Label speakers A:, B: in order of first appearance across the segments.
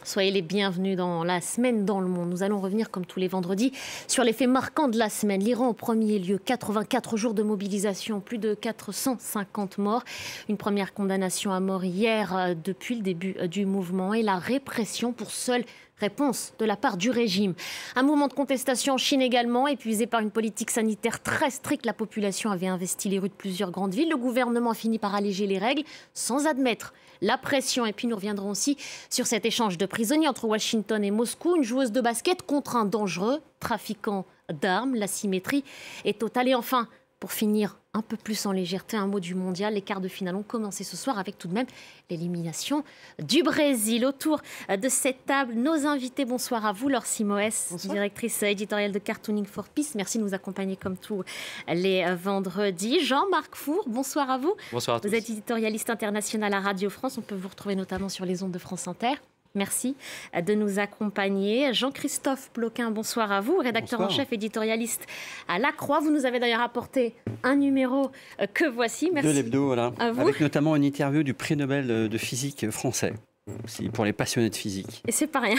A: Soyez les bienvenus dans la semaine dans le monde. Nous allons revenir comme tous les vendredis sur les faits marquants de la semaine. L'Iran au premier lieu, 84 jours de mobilisation, plus de 450 morts. Une première condamnation à mort hier depuis le début du mouvement et la répression pour seule réponse de la part du régime. Un mouvement de contestation en Chine également, épuisé par une politique sanitaire très stricte. La population avait investi les rues de plusieurs grandes villes. Le gouvernement a fini par alléger les règles sans admettre la pression. Et puis nous reviendrons aussi sur cet échange de prisonniers entre Washington et Moscou. Une joueuse de basket contre un dangereux trafiquant d'armes. L'asymétrie est totale. Et enfin, pour finir un peu plus en légèreté, un mot du mondial. Les quarts de finale ont commencé ce soir avec tout de même l'élimination du Brésil. Autour de cette table, nos invités. Bonsoir à vous, Laure Simoes, directrice éditoriale de Cartooning for Peace. Merci de nous accompagner comme tous les vendredis. Jean-Marc Four, bonsoir à vous.
B: Bonsoir à tous.
A: Vous êtes éditorialiste international à Radio France. On peut vous retrouver notamment sur les ondes de France Inter. Merci de nous accompagner. Jean-Christophe Ploquin, bonsoir à vous, rédacteur en chef éditorialiste à La Croix. Vous nous avez d'ailleurs apporté un numéro que voici. Merci.
C: De l'hebdo, voilà.
A: À vous.
C: Avec notamment une interview du prix Nobel de physique français, aussi pour les passionnés de physique.
A: Et c'est pas rien.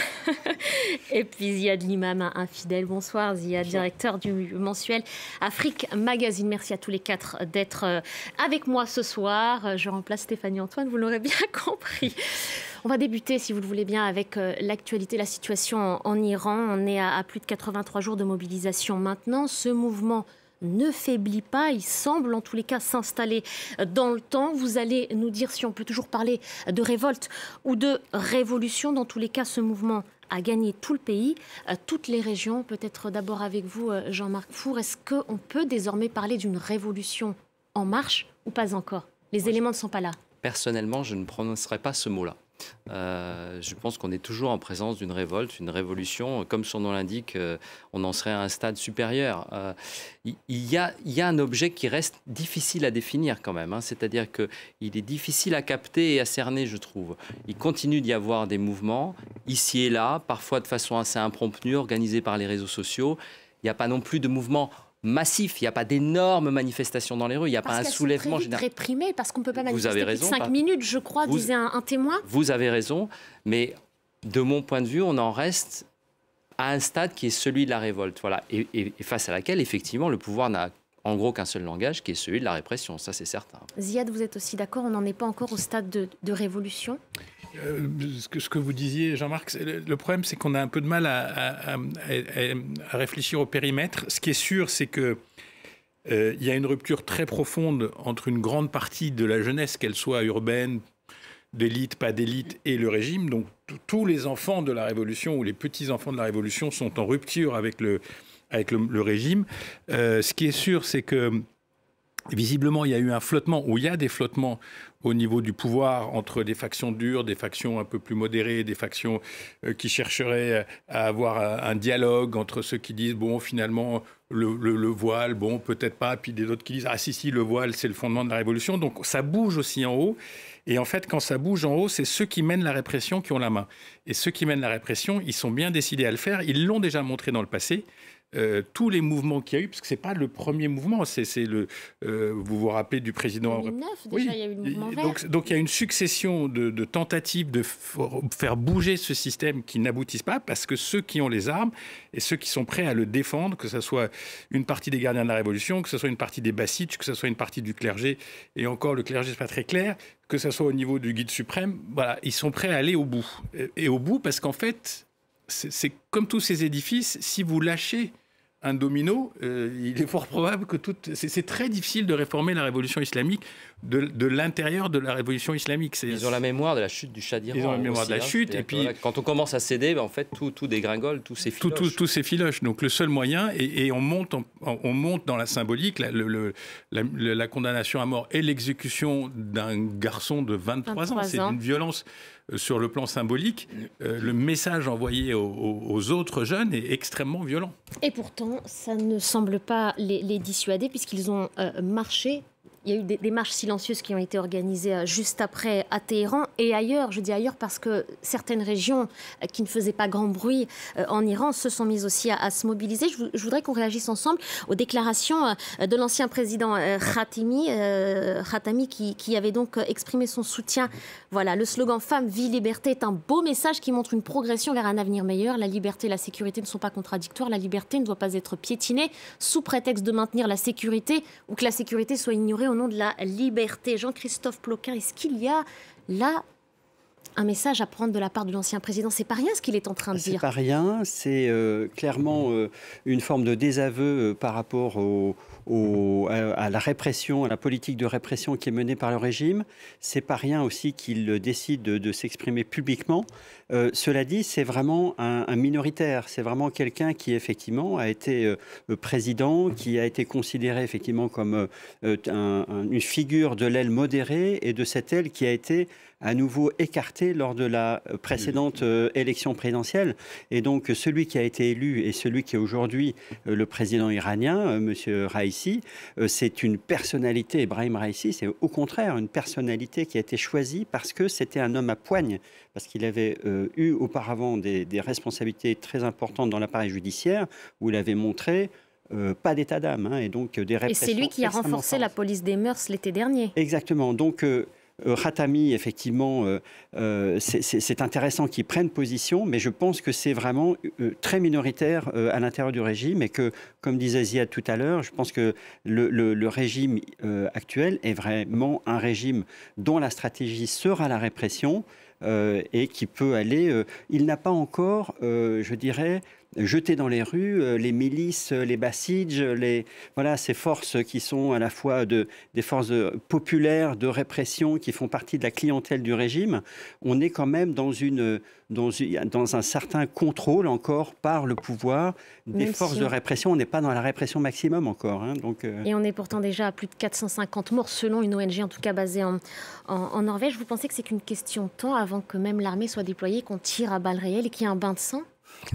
A: Et puis Ziad Limam, un fidèle. Bonsoir Ziad, directeur du mensuel Afrique Magazine. Merci à tous les quatre d'être avec moi ce soir. Je remplace Stéphanie Antoine, vous l'aurez bien compris. On va débuter, si vous le voulez bien, avec l'actualité, la situation en Iran. On est à plus de 83 jours de mobilisation maintenant. Ce mouvement ne faiblit pas, il semble en tous les cas s'installer dans le temps. Vous allez nous dire si on peut toujours parler de révolte ou de révolution. Dans tous les cas, ce mouvement a gagné tout le pays, toutes les régions. Peut-être d'abord avec vous, Jean-Marc Four. Est-ce qu'on peut désormais parler d'une révolution en marche ou pas encore? Les éléments ne sont pas là.
B: Personnellement, je ne prononcerai pas ce mot-là. Je pense qu'on est toujours en présence d'une révolte, une révolution. Comme son nom l'indique, on en serait à un stade supérieur. Il y a un objet qui reste difficile à définir quand même. C'est-à-dire qu'il est difficile à capter et à cerner, je trouve. Il continue d'y avoir des mouvements, ici et là, parfois de façon assez impromptue, organisés par les réseaux sociaux. Il n'y a pas non plus de mouvement massif, il n'y a pas d'énormes manifestations dans les rues, il n'y a pas un soulèvement général.
A: Réprimé, parce qu'on ne peut pas manifester plus de 5 minutes, je crois, disait un témoin.
B: Vous avez raison, mais de mon point de vue, on en reste à un stade qui est celui de la révolte. Voilà. Et face à laquelle, effectivement, le pouvoir n'a en gros qu'un seul langage, qui est celui de la répression, ça c'est certain.
A: Ziad, vous êtes aussi d'accord, on n'en est pas encore au stade de révolution?
D: Ce que vous disiez, Jean-Marc, le problème, c'est qu'on a un peu de mal à réfléchir au périmètre. Ce qui est sûr, c'est qu'il y a une rupture très profonde entre une grande partie de la jeunesse, qu'elle soit urbaine, d'élite, pas d'élite, et le régime. Donc tous les enfants de la Révolution ou les petits-enfants de la Révolution sont en rupture avec le régime. Ce qui est sûr, c'est que visiblement, il y a eu un flottement, ou il y a des flottements au niveau du pouvoir entre des factions dures, des factions un peu plus modérées, des factions qui chercheraient à avoir un dialogue entre ceux qui disent, bon, finalement, le voile, bon, peut-être pas, puis des autres qui disent, ah si, le voile, c'est le fondement de la révolution. Donc ça bouge aussi en haut. Et en fait, quand ça bouge en haut, c'est ceux qui mènent la répression qui ont la main. Et ceux qui mènent la répression, ils sont bien décidés à le faire. Ils l'ont déjà montré dans le passé. Tous les mouvements qu'il y a eu, parce que ce n'est pas le premier mouvement, vous vous rappelez du président...
A: En 2009, déjà, il y a eu le mouvement vert.
D: Donc il y a une succession de tentatives de faire bouger ce système qui n'aboutissent pas, parce que ceux qui ont les armes et ceux qui sont prêts à le défendre, que ce soit une partie des gardiens de la Révolution, que ce soit une partie des Bassitch, que ce soit une partie du clergé, et encore le clergé, ce n'est pas très clair, que ce soit au niveau du guide suprême, voilà, ils sont prêts à aller au bout. Et au bout, parce qu'en fait, c'est comme tous ces édifices, si vous lâchez un domino, il est fort probable que c'est très difficile de réformer la révolution islamique de l'intérieur de la révolution islamique.
B: Ils ont la mémoire de la chute du Shah d'Iran.
D: Ils ont la mémoire de la chute. Et puis,
B: voilà, quand on commence à céder, en fait, tout dégringole, tout s'effiloche.
D: Tout s'effiloche. Donc le seul moyen, et on monte dans la symbolique, la condamnation à mort et l'exécution d'un garçon de 23 ans. C'est une violence sur le plan symbolique. Le message envoyé aux autres jeunes est extrêmement violent.
A: Et pourtant, ça ne semble pas les dissuader, puisqu'ils ont marché Il y a eu des marches silencieuses qui ont été organisées juste après à Téhéran et ailleurs. Je dis ailleurs parce que certaines régions qui ne faisaient pas grand bruit en Iran se sont mises aussi à se mobiliser. Je voudrais qu'on réagisse ensemble aux déclarations de l'ancien président Khatami qui avait donc exprimé son soutien. Voilà, le slogan « Femme, vie, liberté » est un beau message qui montre une progression vers un avenir meilleur. La liberté et la sécurité ne sont pas contradictoires. La liberté ne doit pas être piétinée sous prétexte de maintenir la sécurité ou que la sécurité soit ignorée au nom de la liberté. Jean-Christophe Ploquin, est-ce qu'il y a là un message à prendre de la part de l'ancien président? C'est pas rien ce qu'il est en train de dire.
C: C'est pas rien, c'est clairement une forme de désaveu par rapport à la répression, à la politique de répression qui est menée par le régime. C'est pas rien aussi qu'il décide de s'exprimer publiquement. Cela dit, c'est vraiment un minoritaire. C'est vraiment quelqu'un qui effectivement a été président, qui a été considéré effectivement comme une figure de l'aile modérée et de cette aile qui a été à nouveau écarté lors de la précédente élection présidentielle. Et donc, celui qui a été élu et celui qui est aujourd'hui le président iranien, M. Raïssi, c'est une personnalité, Ebrahim Raïssi, c'est au contraire une personnalité qui a été choisie parce que c'était un homme à poigne, parce qu'il avait eu auparavant des responsabilités très importantes dans l'appareil judiciaire, où il avait montré pas d'état d'âme, et donc des répressions.
A: Et c'est lui qui a renforcé la police des mœurs l'été dernier.
C: Exactement. Donc, Khatami, effectivement, c'est intéressant qu'il prenne position, mais je pense que c'est vraiment très minoritaire à l'intérieur du régime et que, comme disait Ziad tout à l'heure, je pense que le régime actuel est vraiment un régime dont la stratégie sera la répression et qui peut aller... il n'a pas encore, je dirais, jeter dans les rues les milices, les Bassidj, ces forces qui sont à la fois des forces populaires de répression qui font partie de la clientèle du régime. On est quand même dans un certain contrôle encore par le pouvoir des forces de répression. On n'est pas dans la répression maximum encore. Et
A: on est pourtant déjà à plus de 450 morts selon une ONG, en tout cas basée en Norvège. Vous pensez que c'est qu'une question de temps avant que même l'armée soit déployée, qu'on tire à balles réelles et qu'il y ait un bain de sang ?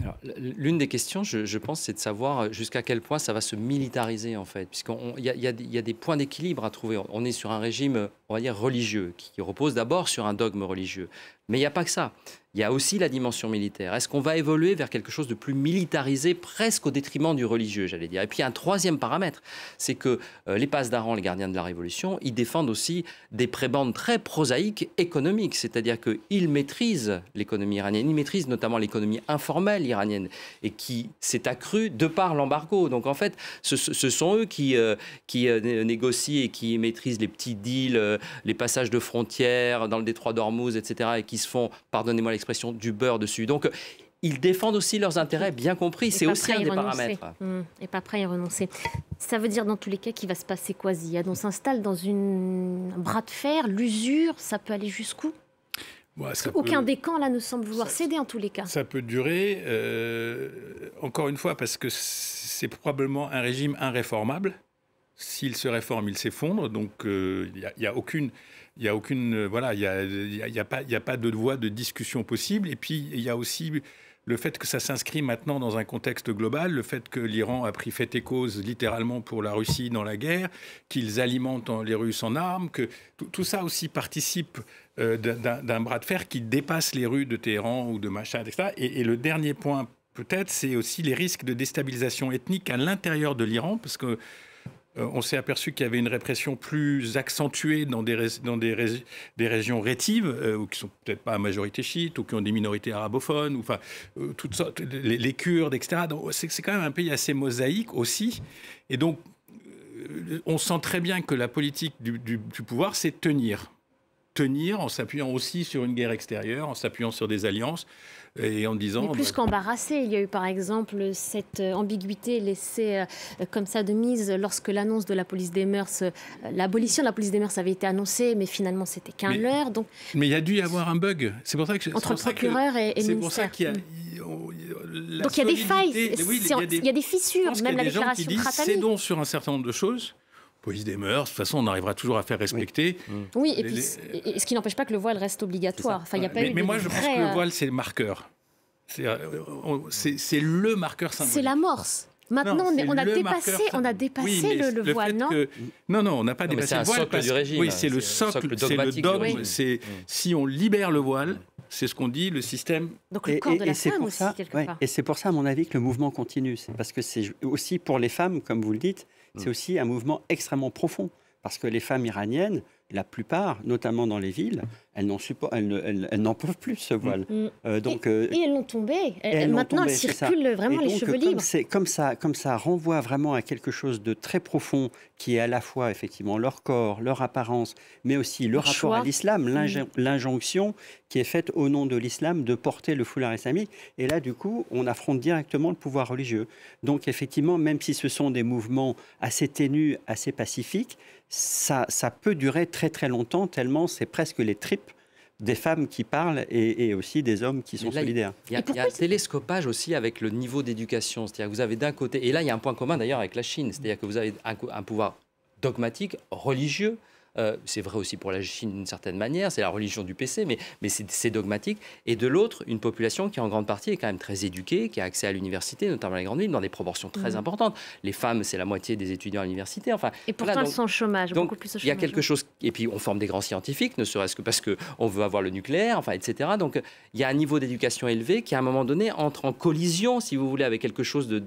B: Alors, l'une des questions, je pense, c'est de savoir jusqu'à quel point ça va se militariser, en fait, puisqu'il y a des points d'équilibre à trouver. On est sur un régime, on va dire, religieux, qui repose d'abord sur un dogme religieux. Mais il n'y a pas que ça. Il y a aussi la dimension militaire. Est-ce qu'on va évoluer vers quelque chose de plus militarisé, presque au détriment du religieux, j'allais dire? Et puis, il y a un troisième paramètre, c'est que les Pasdaran, les gardiens de la Révolution, ils défendent aussi des prébendes très prosaïques économiques. C'est-à-dire qu'ils maîtrisent l'économie iranienne, ils maîtrisent notamment l'économie informelle iranienne, et qui s'est accrue de par l'embargo. Donc, en fait, ce sont eux qui négocient et qui maîtrisent les petits deals, les passages de frontières dans le détroit d'Ormuz, etc., et qui se font, pardonnez-moi l'expression, du beurre dessus. Donc, ils défendent aussi leurs intérêts, bien compris. C'est aussi un des paramètres.
A: Et pas prêt à y renoncer. Ça veut dire, dans tous les cas, qu'il va se passer quoi, Ziad? On s'installe dans un bras de fer, l'usure, ça peut aller jusqu'où? Aucun des camps, là, ne semble vouloir céder, en tous les cas. Ça
D: peut durer, encore une fois, parce que c'est probablement un régime irréformable. S'il se réforme, il s'effondre. Donc, il n'y a aucune... Il n'y a pas de voie de discussion possible. Et puis, il y a aussi le fait que ça s'inscrit maintenant dans un contexte global, le fait que l'Iran a pris fait et cause littéralement pour la Russie dans la guerre, qu'ils alimentent les Russes en armes, que tout ça aussi participe d'un bras de fer qui dépasse les rues de Téhéran ou de Machhad, etc. Et le dernier point, peut-être, c'est aussi les risques de déstabilisation ethnique à l'intérieur de l'Iran, parce que on s'est aperçu qu'il y avait une répression plus accentuée dans des régions rétives, ou qui ne sont peut-être pas à majorité chiite, ou qui ont des minorités arabophones, ou, toutes sortes, les Kurdes, etc. Donc, c'est quand même un pays assez mosaïque aussi. Et donc, on sent très bien que la politique du pouvoir, c'est tenir en s'appuyant aussi sur une guerre extérieure, en s'appuyant sur des alliances. Et en disant...
A: Mais plus qu'embarrassé, il y a eu par exemple cette ambiguïté laissée comme ça de mise lorsque l'annonce de la police des mœurs, l'abolition de la police des mœurs avait été annoncée, mais finalement c'était qu'un leurre.
D: Mais il y a dû y avoir un bug. C'est pour ça que
A: entre le procureur et le ministère.
D: C'est pour ça qu'il y a...
A: Donc il y a des failles, il y a des fissures, même la déclaration Khatami.
D: Cédons sur un certain nombre de choses. Police des mœurs, de toute façon, on arrivera toujours à faire respecter.
A: Oui, et puis, ce qui n'empêche pas que le voile reste obligatoire. Enfin, il y a pas eu
D: mais moi, je pense que le voile, c'est le marqueur. C'est le marqueur symbolique.
A: C'est l'amorce. Maintenant, on a dépassé
D: oui,
A: le voile, non
D: Non, on n'a pas dépassé le voile.
B: C'est un socle du régime.
D: Oui, c'est le socle, c'est le dogme. Si on libère le voile, c'est ce qu'on dit, le système.
A: Donc le corps de la femme aussi, quelque part.
C: Et c'est pour ça, à mon avis, que le mouvement continue. C'est parce que c'est aussi pour les femmes, comme vous le dites, c'est aussi un mouvement extrêmement profond. Parce que les femmes iraniennes, la plupart, notamment dans les villes, elles n'en peuvent plus ce voile.
A: Et elles l'ont tombé. Maintenant, elles circulent vraiment les cheveux libres.
C: Comme ça renvoie vraiment à quelque chose de très profond, qui est à la fois effectivement leur corps, leur apparence, mais aussi le rapport à l'islam, l'injonction qui est faite au nom de l'islam de porter le foulard islamique. Et là, du coup, on affronte directement le pouvoir religieux. Donc effectivement, même si ce sont des mouvements assez ténus, assez pacifiques, ça peut durer très très longtemps, tellement c'est presque les tripes des femmes qui parlent et aussi des hommes qui sont solidaires.
B: Il y a un télescopage aussi avec le niveau d'éducation. C'est-à-dire que vous avez d'un côté, et là il y a un point commun d'ailleurs avec la Chine, c'est-à-dire que vous avez un pouvoir dogmatique, religieux. C'est vrai aussi pour la Chine d'une certaine manière, c'est la religion du PC, mais c'est dogmatique. Et de l'autre, une population qui en grande partie est quand même très éduquée, qui a accès à l'université, notamment les grandes villes, dans des proportions très importantes. Les femmes, c'est la moitié des étudiants à l'université. Enfin,
A: et pourtant, elles sont au chômage, beaucoup plus au chômage.
B: Il y a quelque chose, et puis on forme des grands scientifiques, ne serait-ce que parce qu'on veut avoir le nucléaire, enfin, etc. Donc il y a un niveau d'éducation élevé qui, à un moment donné, entre en collision, si vous voulez, avec quelque chose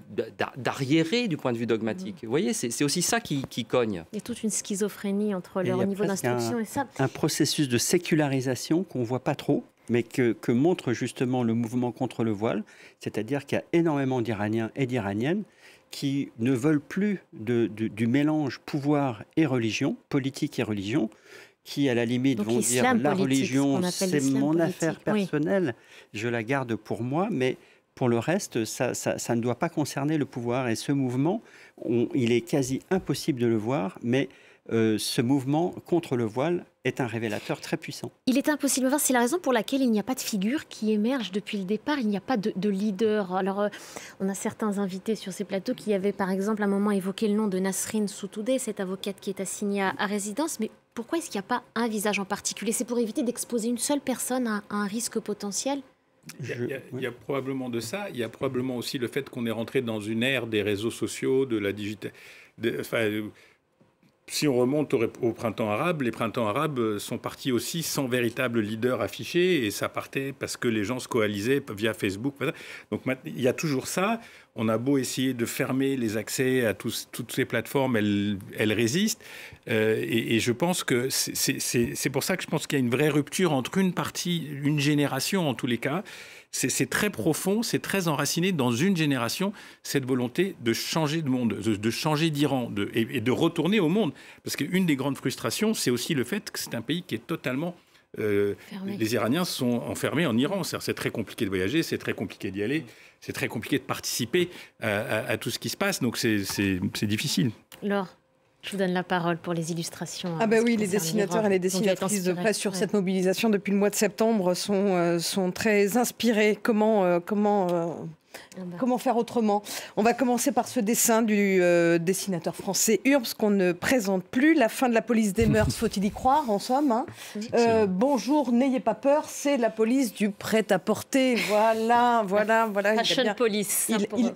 B: d'arriéré du point de vue dogmatique. Vous voyez, c'est aussi ça qui cogne.
A: Il y a toute une schizophrénie entre leur niveau d'instruction et ça.
C: Un processus de sécularisation qu'on ne voit pas trop, mais que montre justement le mouvement contre le voile, c'est-à-dire qu'il y a énormément d'Iraniens et d'Iraniennes qui ne veulent plus du mélange pouvoir et religion, politique et religion, qui à la limite vont dire la religion, c'est mon affaire personnelle, je la garde pour moi, mais pour le reste, ça ne doit pas concerner le pouvoir. Et ce mouvement, il est quasi impossible de le voir, mais ce mouvement contre le voile est un révélateur très puissant.
A: Il est impossible de voir, c'est la raison pour laquelle il n'y a pas de figure qui émerge depuis le départ, il n'y a pas de leader. Alors, on a certains invités sur ces plateaux qui avaient par exemple à un moment évoqué le nom de Nasrin Sotoudeh, cette avocate qui est assignée à résidence, mais pourquoi est-ce qu'il n'y a pas un visage en particulier? C'est pour éviter d'exposer une seule personne à un risque potentiel?
D: Il y a probablement de ça, il y a probablement aussi le fait qu'on est rentré dans une ère des réseaux sociaux, de la digitalisation. Si on remonte au printemps arabe, les printemps arabes sont partis aussi sans véritable leader affiché, et ça partait parce que les gens se coalisaient via Facebook. Donc il y a toujours ça. On a beau essayer de fermer les accès à toutes ces plateformes, elles résistent. Et je pense que c'est pour ça que je pense qu'il y a une vraie rupture entre une génération en tous les cas. C'est très profond, c'est très enraciné dans une génération, cette volonté de changer de monde, de changer d'Iran et de retourner au monde. Parce qu'une des grandes frustrations, c'est aussi le fait que c'est un pays qui est totalement... les Iraniens sont enfermés en Iran. C'est très compliqué de voyager, c'est très compliqué d'y aller, c'est très compliqué de participer à tout ce qui se passe. Donc c'est difficile.
A: Laure, je vous donne la parole pour les illustrations.
E: Ah bah oui, les dessinateurs et les dessinatrices de presse sur cette mobilisation depuis le mois de septembre sont très inspirés. Comment faire autrement? On va commencer par ce dessin du dessinateur français Urbs qu'on ne présente plus. La fin de la police des mœurs, faut-il y croire en somme, bonjour, n'ayez pas peur, c'est la police du prêt-à-porter. Voilà.
A: Fashion police.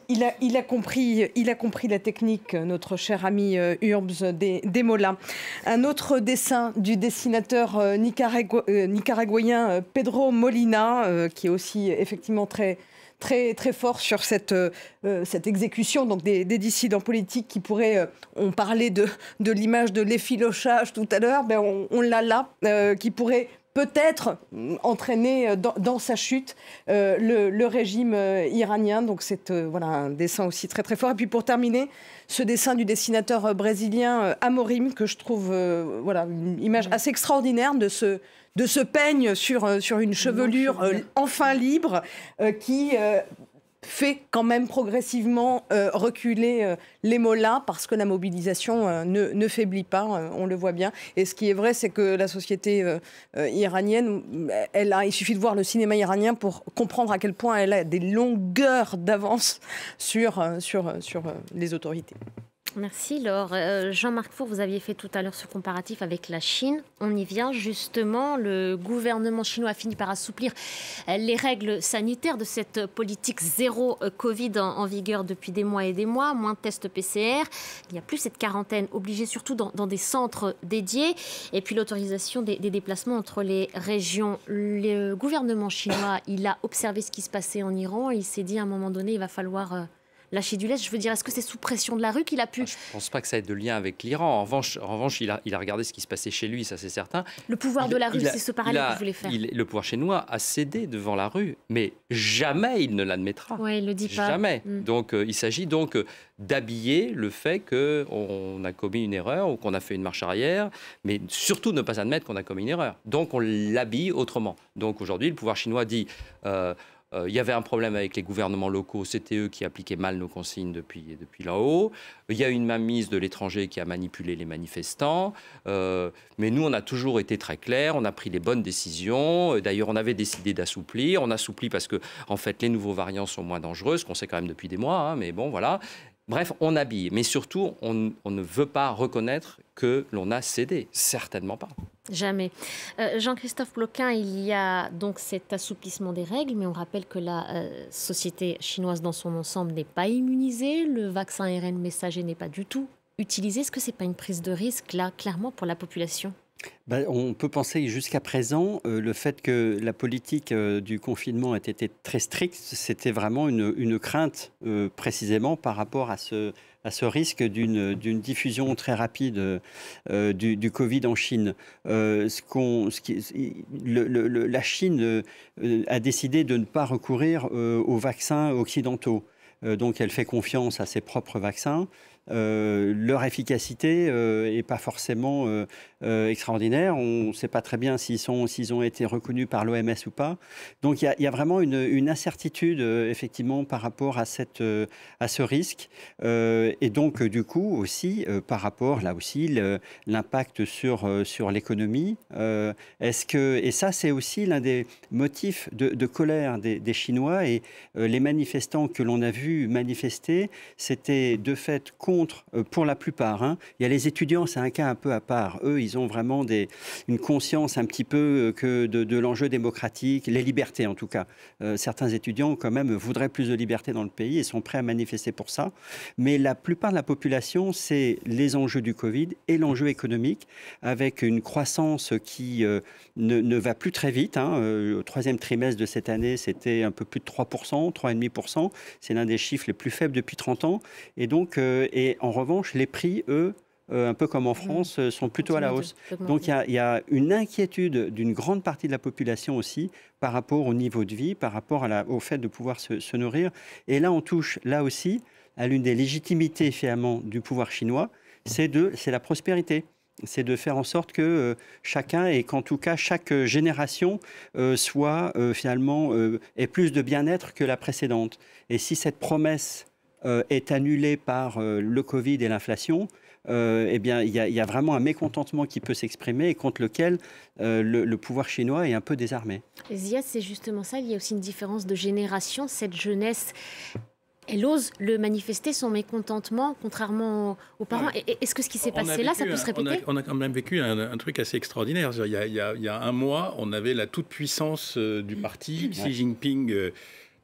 E: Il a compris la technique, notre cher ami Urbs Demola. Un autre dessin du dessinateur nicaraguayen Pedro Molina, qui est aussi effectivement très fort sur cette exécution donc des dissidents politiques qui pourraient, on parlait de l'image de l'effilochage tout à l'heure, on l'a là, qui pourrait peut-être entraîner dans sa chute le régime iranien. Donc c'est un dessin aussi très très fort. Et puis pour terminer, ce dessin du dessinateur brésilien Amorim, que je trouve une image assez extraordinaire de ce peigne sur une chevelure enfin libre qui fait quand même progressivement reculer les mollahs parce que la mobilisation ne faiblit pas, on le voit bien. Et ce qui est vrai, c'est que la société iranienne, il suffit de voir le cinéma iranien pour comprendre à quel point elle a des longueurs d'avance sur les autorités.
A: Merci Laure. Jean-Marc Four, vous aviez fait tout à l'heure ce comparatif avec la Chine. On y vient justement. Le gouvernement chinois a fini par assouplir les règles sanitaires de cette politique zéro Covid en vigueur depuis des mois et des mois. Moins de tests PCR. Il n'y a plus cette quarantaine obligée, surtout dans des centres dédiés. Et puis l'autorisation des déplacements entre les régions. Le gouvernement chinois, il a observé ce qui se passait en Iran. Il s'est dit à un moment donné, il va falloir lâcher du lest. Je veux dire, est-ce que c'est sous pression de la rue qu'il a pu...
B: Je ne pense pas que ça ait de lien avec l'Iran. En revanche, il a regardé ce qui se passait chez lui, ça c'est certain.
A: Le pouvoir de la rue, c'est ce parallèle que je voulais faire.
B: Le pouvoir chinois a cédé devant la rue, mais jamais il ne l'admettra.
A: Oui, il ne le dit pas.
B: Jamais. Donc il s'agit donc d'habiller le fait qu'on a commis une erreur ou qu'on a fait une marche arrière, mais surtout ne pas admettre qu'on a commis une erreur. Donc on l'habille autrement. Donc aujourd'hui, le pouvoir chinois dit... il y avait un problème avec les gouvernements locaux, c'était eux qui appliquaient mal nos consignes depuis là-haut. Il y a une mainmise de l'étranger qui a manipulé les manifestants. Mais nous, on a toujours été très clairs, on a pris les bonnes décisions. D'ailleurs, on avait décidé d'assouplir. On assouplit parce que, en fait, les nouveaux variants sont moins dangereux, ce qu'on sait quand même depuis des mois. Hein, mais bon, voilà. Bref, on habille. Mais surtout, on ne veut pas reconnaître que l'on a cédé. Certainement pas.
A: Jamais. Jean-Christophe Ploquin, il y a donc cet assouplissement des règles, mais on rappelle que la société chinoise dans son ensemble n'est pas immunisée. Le vaccin ARN messager n'est pas du tout utilisé. Est-ce que ce n'est pas une prise de risque, là, clairement, pour la population ?
C: On peut penser jusqu'à présent, le fait que la politique du confinement ait été très stricte, c'était vraiment une crainte précisément par rapport à ce risque d'une diffusion très rapide du Covid en Chine. La Chine a décidé de ne pas recourir aux vaccins occidentaux. Donc elle fait confiance à ses propres vaccins. Leur efficacité n'est pas forcément extraordinaire. On ne sait pas très bien s'ils ont été reconnus par l'OMS ou pas. Donc il y a vraiment une incertitude effectivement par rapport à ce risque. Et donc du coup aussi par rapport là aussi l'impact sur l'économie. Et ça c'est aussi l'un des motifs de colère des Chinois, et les manifestants que l'on a vus manifester, c'était de fait pour la plupart. Hein. Il y a les étudiants, c'est un cas un peu à part. Eux, ils ont vraiment une conscience un petit peu de l'enjeu démocratique, les libertés en tout cas. Certains étudiants, quand même, voudraient plus de liberté dans le pays et sont prêts à manifester pour ça. Mais la plupart de la population, c'est les enjeux du Covid et l'enjeu économique, avec une croissance qui ne va plus très vite. Hein. Au troisième trimestre de cette année, c'était un peu plus de 3%, 3,5%. C'est l'un des chiffres les plus faibles depuis 30 ans. Et donc, et en revanche, les prix, eux, un peu comme en France, sont plutôt à la hausse. Donc il y a une inquiétude d'une grande partie de la population aussi par rapport au niveau de vie, par rapport au fait de pouvoir se nourrir. Et là, on touche là aussi à l'une des légitimités finalement du pouvoir chinois, c'est la prospérité. C'est de faire en sorte que chacun, et qu'en tout cas chaque génération soit finalement ait plus de bien-être que la précédente. Et si cette promesse est annulée par le Covid et l'inflation, eh bien, il y a vraiment un mécontentement qui peut s'exprimer et contre lequel le pouvoir chinois est un peu désarmé.
A: Ziad, c'est justement ça. Il y a aussi une différence de génération. Cette jeunesse, elle ose le manifester, son mécontentement, contrairement aux parents. Est-ce que ce qui s'est passé là, ça peut se répéter ?
D: On a quand même vécu un truc assez extraordinaire. Il y a un mois, on avait la toute-puissance du parti. Xi Jinping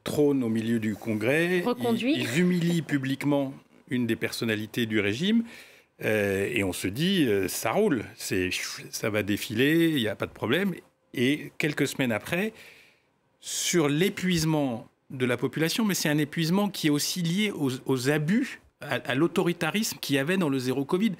D: trône au milieu du Congrès.
A: Reconduit.
D: Ils humilient publiquement une des personnalités du régime. Et on se dit, ça roule, ça va défiler, il n'y a pas de problème. Et quelques semaines après, sur l'épuisement de la population, mais c'est un épuisement qui est aussi lié aux abus, à l'autoritarisme qu'il y avait dans le zéro Covid.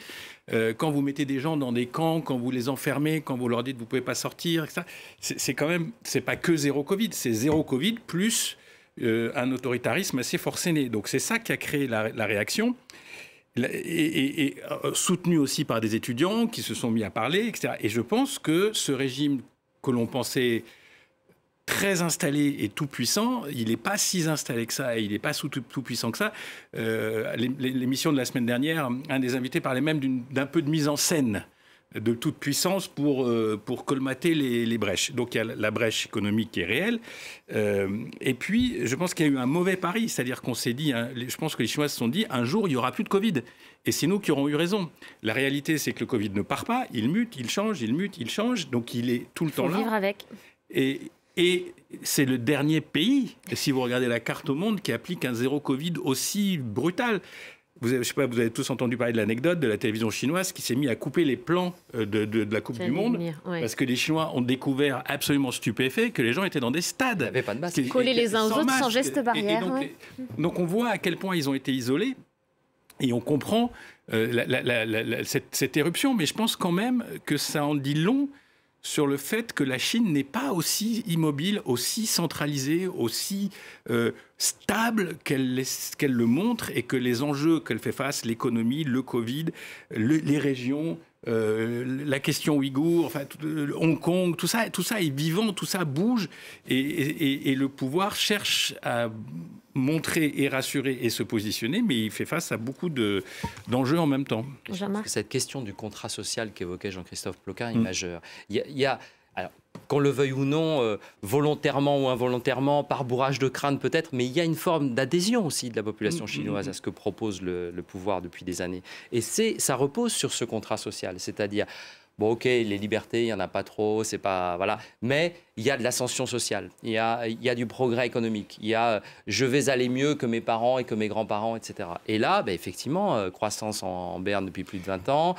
D: Quand vous mettez des gens dans des camps, quand vous les enfermez, quand vous leur dites vous ne pouvez pas sortir, etc., c'est pas que zéro Covid, c'est zéro Covid plus un autoritarisme assez forcené. Donc c'est ça qui a créé la réaction. Et soutenu aussi par des étudiants qui se sont mis à parler, etc. Et je pense que ce régime que l'on pensait très installé et tout puissant, il n'est pas si installé que ça, et il n'est pas tout puissant que ça. L'émission de la semaine dernière, un des invités parlait même d'un peu de mise en scène de toute puissance pour colmater les brèches. Donc il y a la brèche économique qui est réelle. Et puis, je pense qu'il y a eu un mauvais pari, c'est-à-dire qu'on s'est dit, je pense que les Chinois se sont dit, un jour, il n'y aura plus de Covid. Et c'est nous qui aurons eu raison. La réalité, c'est que le Covid ne part pas, il mute, il change, il mute, il change, donc il est tout le temps là.
A: Vivre avec.
D: Et c'est le dernier pays, si vous regardez la carte au monde, qui applique un zéro Covid aussi brutal. Je sais pas, vous avez tous entendu parler de l'anecdote de la télévision chinoise qui s'est mis à couper les plans de la Coupe du Monde parce que les Chinois ont découvert absolument stupéfaits que les gens étaient dans des stades.
B: Il n'y avait pas de masque.
A: Collés les uns aux autres sans geste barrière.
D: Donc on voit à quel point ils ont été isolés et on comprend cette éruption. Mais je pense quand même que ça en dit long sur le fait que la Chine n'est pas aussi immobile, aussi centralisée, aussi stable qu'elle le montre et que les enjeux qu'elle fait face, l'économie, le Covid, les régions, la question ouïghour, enfin, Hong Kong, tout ça est vivant, tout ça bouge et le pouvoir cherche à montrer et rassurer et se positionner, mais il fait face à beaucoup d'enjeux en même temps.
B: Je pense que cette question du contrat social qu'évoquait Jean-Christophe Ploquin est majeure. Il y a alors, qu'on le veuille ou non, volontairement ou involontairement, par bourrage de crâne peut-être, mais il y a une forme d'adhésion aussi de la population chinoise à ce que propose le pouvoir depuis des années. Et ça repose sur ce contrat social, c'est-à-dire, bon, ok, les libertés, il n'y en a pas trop, c'est pas... Voilà. Mais il y a de l'ascension sociale, il y a du progrès économique, il y a je vais aller mieux que mes parents et que mes grands-parents, etc. Et là, effectivement, croissance en berne depuis plus de 20 ans,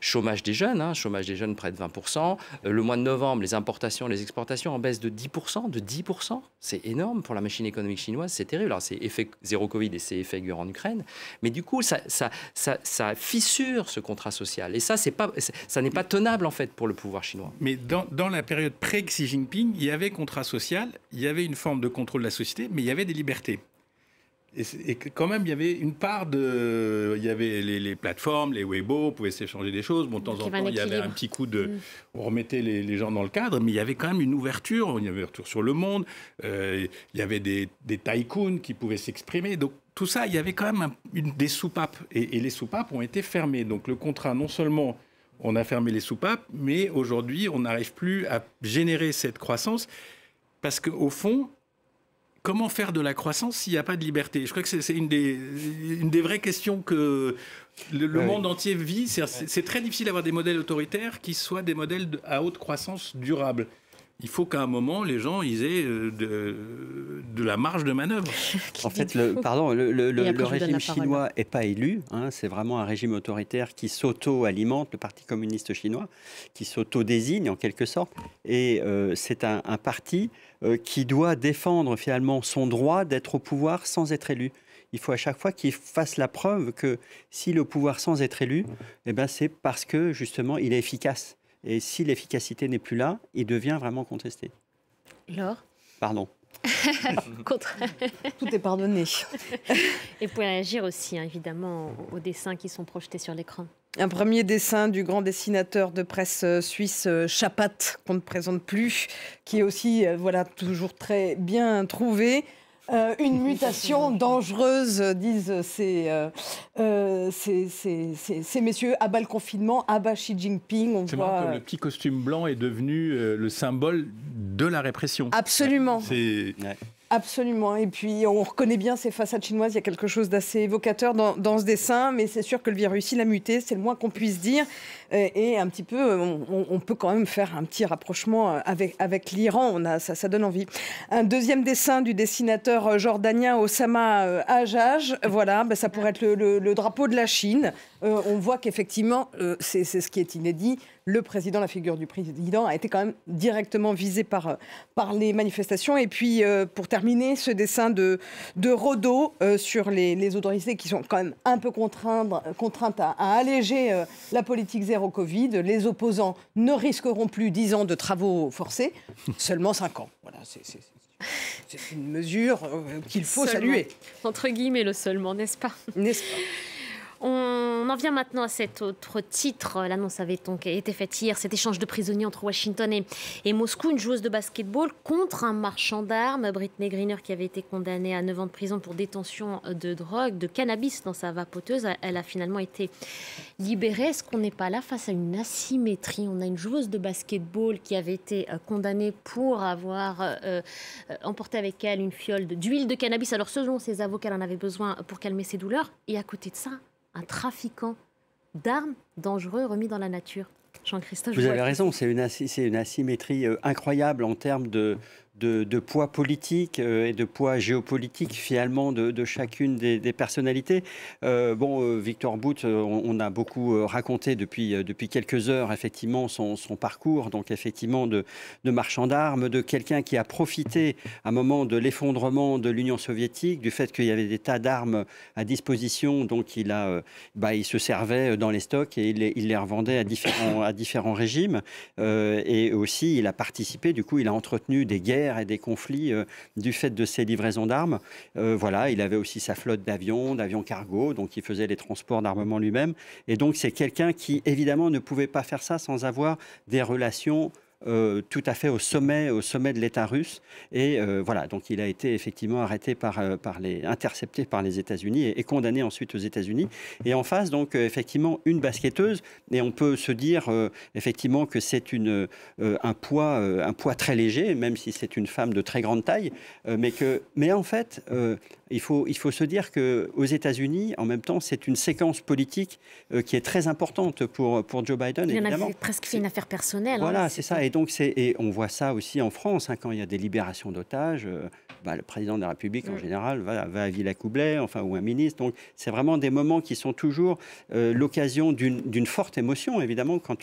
B: chômage des jeunes près de 20%. Le mois de novembre, les importations, les exportations en baisse de 10%. C'est énorme pour la machine économique chinoise, c'est terrible. Alors, c'est effet zéro Covid et c'est effet guerre en Ukraine. Mais du coup, ça fissure ce contrat social. Et ça n'est pas tenable, en fait, pour le pouvoir chinois.
D: Mais dans la période pré-Xi Jinping, il y avait contrat social, il y avait une forme de contrôle de la société, mais il y avait des libertés. Et quand même, il y avait une part de... Il y avait les plateformes, les Weibo, on pouvait s'échanger des choses. Bon, de temps en temps, il y avait un petit coup de... On remettait les gens dans le cadre, mais il y avait quand même une ouverture. Il y avait une ouverture sur le monde. Il y avait des tycoons qui pouvaient s'exprimer. Donc, tout ça, il y avait quand même des soupapes. Et les soupapes ont été fermées. Donc, le contrat, non seulement... On a fermé les soupapes, mais aujourd'hui, on n'arrive plus à générer cette croissance parce qu'au fond, comment faire de la croissance s'il n'y a pas de liberté ? Je crois que c'est une des vraies questions que le monde entier vit. C'est très difficile d'avoir des modèles autoritaires qui soient des modèles à haute croissance durable. Il faut qu'à un moment, les gens ils aient de la marge de manœuvre.
C: En fait, le régime chinois n'est pas élu. C'est vraiment un régime autoritaire qui s'auto-alimente, le Parti communiste chinois, qui s'auto-désigne en quelque sorte. Et c'est un parti qui doit défendre finalement son droit d'être au pouvoir sans être élu. Il faut à chaque fois qu'il fasse la preuve que s'il est au pouvoir sans être élu, c'est parce que justement il est efficace. Et si l'efficacité n'est plus là, il devient vraiment contesté.
A: Laure ?
C: Pardon.
E: Tout est pardonné.
A: Et vous pouvez réagir aussi, évidemment, aux dessins qui sont projetés sur l'écran.
E: Un premier dessin du grand dessinateur de presse suisse Chapat, qu'on ne présente plus, qui est aussi toujours très bien trouvé. Une mutation dangereuse, disent ces messieurs, à bas le confinement, à bas Xi Jinping.
D: C'est marrant que le petit costume blanc est devenu le symbole de la répression.
E: Absolument. Absolument. Et puis, on reconnaît bien ces façades chinoises. Il y a quelque chose d'assez évocateur dans ce dessin. Mais c'est sûr que le virus, il a muté. C'est le moins qu'on puisse dire. Et un petit peu, on peut quand même faire un petit rapprochement avec l'Iran. Ça donne envie. Un deuxième dessin du dessinateur jordanien Osama Hajjaj. Voilà, ça pourrait être le drapeau de la Chine. On voit qu'effectivement, c'est ce qui est inédit. Le président, la figure du président, a été quand même directement visé par les manifestations. Et puis, pour terminer, ce dessin de Rodot sur les autorités qui sont quand même un peu contraintes à alléger la politique zéro Covid. Les opposants ne risqueront plus 10 ans de travaux forcés, seulement 5 ans. Voilà, c'est une mesure qu'il faut
A: seulement.
E: saluer.
A: Entre guillemets, le seulement, n'est-ce pas ?
E: N'est-ce pas ?
A: On en vient maintenant à cet autre titre. L'annonce avait donc été faite hier, cet échange de prisonniers entre Washington et Moscou. Une joueuse de basketball contre un marchand d'armes, Brittney Griner, qui avait été condamnée à 9 ans de prison pour détention de drogue, de cannabis dans sa vapoteuse. Elle a finalement été libérée. Est-ce qu'on n'est pas là face à une asymétrie? On a une joueuse de basketball qui avait été condamnée pour avoir emporté avec elle une fiole d'huile de cannabis. Alors selon ses avocats, elle en avait besoin pour calmer ses douleurs. Et à côté de ça, un trafiquant d'armes dangereux remis dans la nature. Jean-Christophe,
C: vous avez raison, c'est une asymétrie incroyable en termes de poids politique et de poids géopolitique finalement de chacune des personnalités. Victor Bout, on a beaucoup raconté depuis quelques heures effectivement son parcours, donc effectivement de marchand d'armes, de quelqu'un qui a profité à un moment de l'effondrement de l'Union soviétique, du fait qu'il y avait des tas d'armes à disposition, donc il se servait dans les stocks et il les revendait à différents régimes. Et aussi, il a participé, du coup, il a entretenu des guerres et des conflits du fait de ces livraisons d'armes. Il avait aussi sa flotte d'avions cargo, donc il faisait les transports d'armement lui-même. Et donc, c'est quelqu'un qui, évidemment, ne pouvait pas faire ça sans avoir des relations tout à fait au sommet de l'État russe. Et donc il a été effectivement arrêté intercepté par les États-Unis et condamné ensuite aux États-Unis. Et en face, donc effectivement, une basketteuse. Et on peut se dire effectivement que c'est un poids très léger, même si c'est une femme de très grande taille, mais en fait, il faut se dire qu'aux États-Unis, en même temps, c'est une séquence politique qui est très importante pour Joe Biden.
A: Il en a presque fait une affaire personnelle.
C: Voilà, c'est ça. Et on voit ça aussi en France, quand il y a des libérations d'otages. Le président de la République, en général, va à Villacoublay, ou un ministre. Donc, c'est vraiment des moments qui sont toujours l'occasion d'une forte émotion, évidemment, quand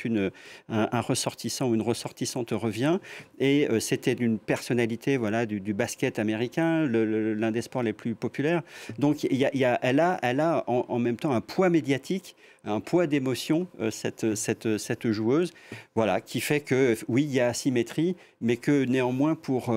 C: un ressortissant ou une ressortissante revient. Et c'était d'une personnalité du basket américain, l'un des sports les plus populaires. Donc, elle a en même temps un poids médiatique, un poids d'émotion, cette joueuse, qui fait que, oui, il y a asymétrie, mais que néanmoins, pour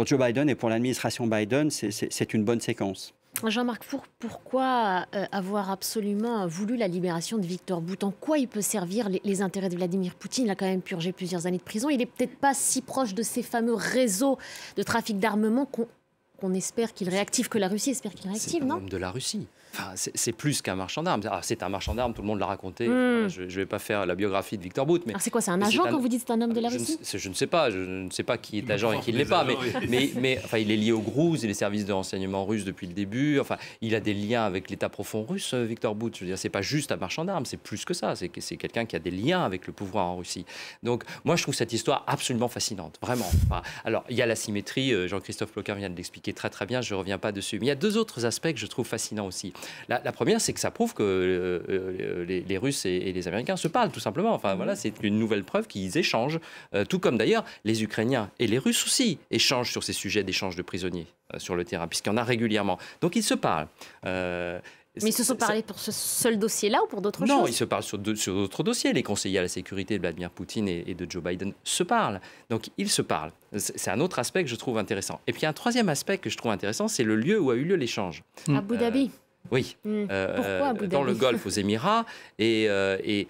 C: Joe Biden et pour l'administration Biden, c'est une bonne séquence.
A: Jean-Marc, pourquoi avoir absolument voulu la libération de Victor Bout? En quoi il peut servir les intérêts de Vladimir Poutine? Il a quand même purgé plusieurs années de prison. Il n'est peut-être pas si proche de ces fameux réseaux de trafic d'armement qu'on espère qu'il réactive, que la Russie espère qu'il réactive, non?
B: C'est un homme de la Russie. C'est plus qu'un marchand d'armes. C'est un marchand d'armes, tout le monde l'a raconté. Je ne vais pas faire la biographie de Victor Bout.
A: Alors c'est quoi, c'est un agent quand vous dites c'est un homme de la Russie?
B: Je ne sais pas. Je ne sais pas qui est agent et qui ne l'est pas. Mais il est lié aux GRUZ et les services de renseignement russes depuis le début. Il a des liens avec l'État profond russe, Victor Bout. Je veux dire, c'est pas juste un marchand d'armes, c'est plus que ça. C'est quelqu'un qui a des liens avec le pouvoir en Russie. Donc, moi, je trouve cette histoire absolument fascinante, vraiment. Alors, il y a la symétrie. Jean-Christophe Ploquin vient de l'expliquer très très bien. Je ne reviens pas dessus. Mais il y a deux autres aspects que je trouve fascinants aussi. La première, c'est que ça prouve que les Russes et les Américains se parlent, tout simplement. C'est une nouvelle preuve qu'ils échangent, tout comme d'ailleurs les Ukrainiens et les Russes aussi échangent sur ces sujets d'échange de prisonniers sur le terrain, puisqu'il y en a régulièrement. Donc ils se parlent.
A: Mais ils se sont parlé pour ce seul dossier-là ou pour d'autres choses?
B: Non, ils se parlent sur d'autres dossiers. Les conseillers à la sécurité de Vladimir Poutine et de Joe Biden se parlent. Donc, ils se parlent. C'est un autre aspect que je trouve intéressant. Et puis, un troisième aspect que je trouve intéressant, c'est le lieu où a eu lieu l'échange.
A: Abu Dhabi.
B: Oui.
A: Pourquoi Abu Dhabi?
B: Dans le Golfe, aux Émirats. Et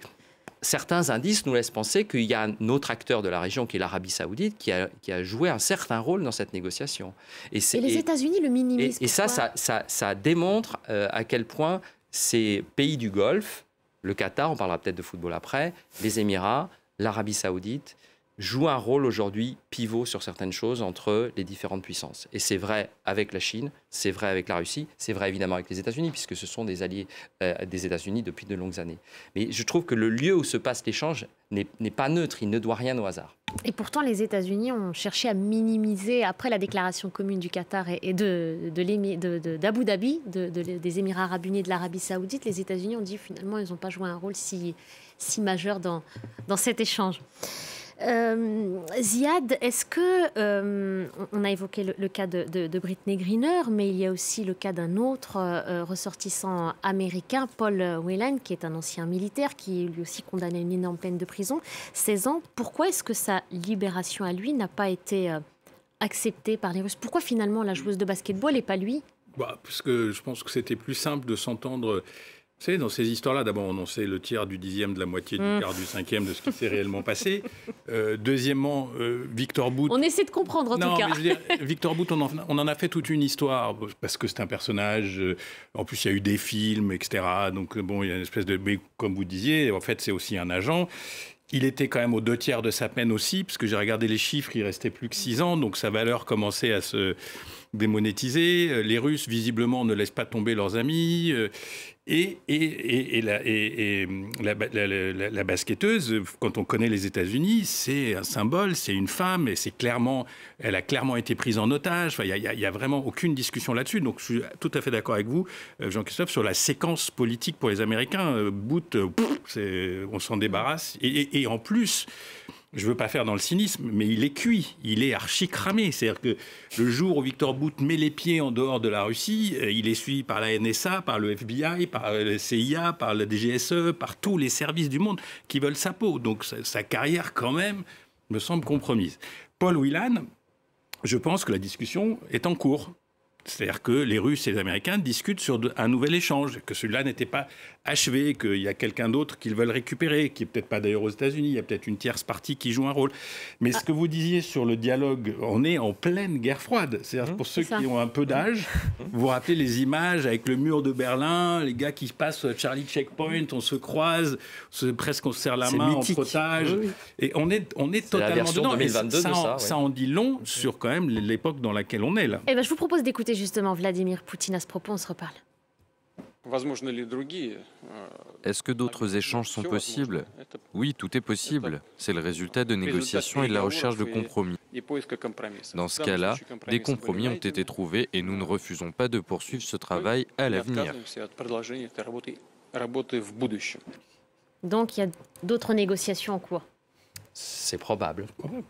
B: certains indices nous laissent penser qu'il y a un autre acteur de la région, qui est l'Arabie Saoudite, qui a joué un certain rôle dans cette négociation.
A: Et les États-Unis le minimisent.
B: Et ça démontre à quel point ces pays du Golfe, le Qatar, on parlera peut-être de football après, les Émirats, l'Arabie Saoudite, jouent un rôle aujourd'hui pivot sur certaines choses entre les différentes puissances. Et c'est vrai avec la Chine, c'est vrai avec la Russie, c'est vrai évidemment avec les États-Unis, puisque ce sont des alliés des États-Unis depuis de longues années. Mais je trouve que le lieu où se passe l'échange n'est pas neutre, il ne doit rien au hasard.
A: Et pourtant, les États-Unis ont cherché à minimiser, après la déclaration commune du Qatar et d'Abu Dhabi, des Émirats arabes unis et de l'Arabie saoudite, les États-Unis ont dit finalement ils n'ont pas joué un rôle si majeur dans cet échange. Ziad, est-ce que on a évoqué le cas de Brittney Griner, mais il y a aussi le cas d'un autre ressortissant américain, Paul Whelan, qui est un ancien militaire, qui est lui aussi condamné à une énorme peine de prison, 16 ans. Pourquoi est-ce que sa libération à lui n'a pas été acceptée par les Russes? Pourquoi finalement la joueuse de basketball et pas lui?
D: Parce que je pense que c'était plus simple de s'entendre. Vous savez, dans ces histoires-là, d'abord, on en sait le tiers du dixième, de la moitié, du quart, du cinquième de ce qui s'est réellement passé. Deuxièmement, Victor Bout.
A: On essaie de comprendre, en tout cas.
D: Mais je veux dire, Victor Bout, on en a fait toute une histoire, parce que c'est un personnage. En plus, il y a eu des films, etc. Donc, bon, il y a une espèce de. Mais comme vous disiez, en fait, c'est aussi un agent. Il était quand même aux 2 tiers de sa peine aussi, parce que j'ai regardé les chiffres, il restait plus que 6 ans, donc sa valeur commençait à se démonétiser. Les Russes, visiblement, ne laissent pas tomber leurs amis. Et la basketteuse, quand on connaît les États-Unis, c'est un symbole, c'est une femme, et elle a clairement été prise en otage. Enfin, il y a vraiment aucune discussion là-dessus. Donc, je suis tout à fait d'accord avec vous, Jean-Christophe, sur la séquence politique pour les Américains. Bout, on s'en débarrasse. Et en plus, je ne veux pas faire dans le cynisme, mais il est cuit, il est archi cramé. C'est-à-dire que le jour où Victor Bout met les pieds en dehors de la Russie, il est suivi par la NSA, par le FBI, par la CIA, par la DGSE, par tous les services du monde qui veulent sa peau. Donc sa carrière, quand même, me semble compromise. Paul Whelan, je pense que la discussion est en cours. C'est-à-dire que les Russes et les Américains discutent sur un nouvel échange, que celui-là n'était pas achevé, qu'il y a quelqu'un d'autre qu'ils veulent récupérer, qui n'est peut-être pas d'ailleurs aux États-Unis, il y a peut-être une tierce partie qui joue un rôle. Mais ce que vous disiez sur le dialogue, on est en pleine guerre froide. C'est-à-dire pour ceux qui ont un peu d'âge, vous vous rappelez les images avec le mur de Berlin, les gars qui se passent Charlie Checkpoint, on se croise, presque on se serre la main
C: mythique.
D: en otage. Oui. Et on est totalement dedans.
B: 2022
D: ça en dit long sur quand même l'époque dans laquelle on est là.
A: Eh ben, je vous propose d'écouter justement Vladimir Poutine à ce propos, on se reparle.
F: Est-ce que d'autres échanges sont possibles? Oui, tout est possible. C'est le résultat de négociations et de la recherche de compromis. Dans ce cas-là, des compromis ont été trouvés et nous ne refusons pas de poursuivre ce travail à l'avenir.
A: Donc il y a d'autres négociations en cours.
B: C'est probable.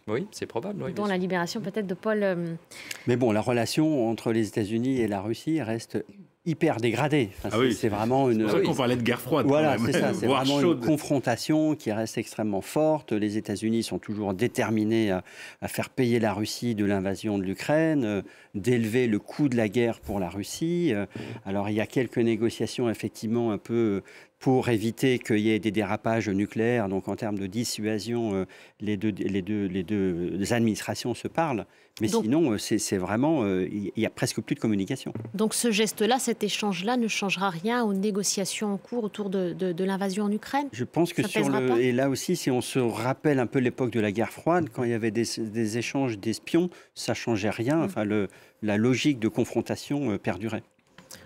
B: Oui, c'est probable. Oui,
A: dont la libération peut-être de Paul...
C: Mais bon, la relation entre les États-Unis et la Russie reste hyper dégradée. Enfin, c'est vraiment une...
D: C'est pour ça qu'on parlait de guerre froide.
C: Voilà, c'est ça. C'est vraiment une confrontation qui reste extrêmement forte. Les États-Unis sont toujours déterminés à faire payer la Russie de l'invasion de l'Ukraine, d'élever le coût de la guerre pour la Russie. Alors, il y a quelques négociations, effectivement, un peu... pour éviter qu'il y ait des dérapages nucléaires. Donc, en termes de dissuasion, les deux administrations se parlent. Mais donc, sinon, c'est vraiment... il n'y a presque plus de communication.
A: Donc, ce geste-là, cet échange-là ne changera rien aux négociations en cours autour de l'invasion en Ukraine? Je pense que
C: et là aussi, si on se rappelle un peu l'époque de la guerre froide, quand il y avait des échanges d'espions, ça ne changeait rien. Enfin, la logique de confrontation perdurait.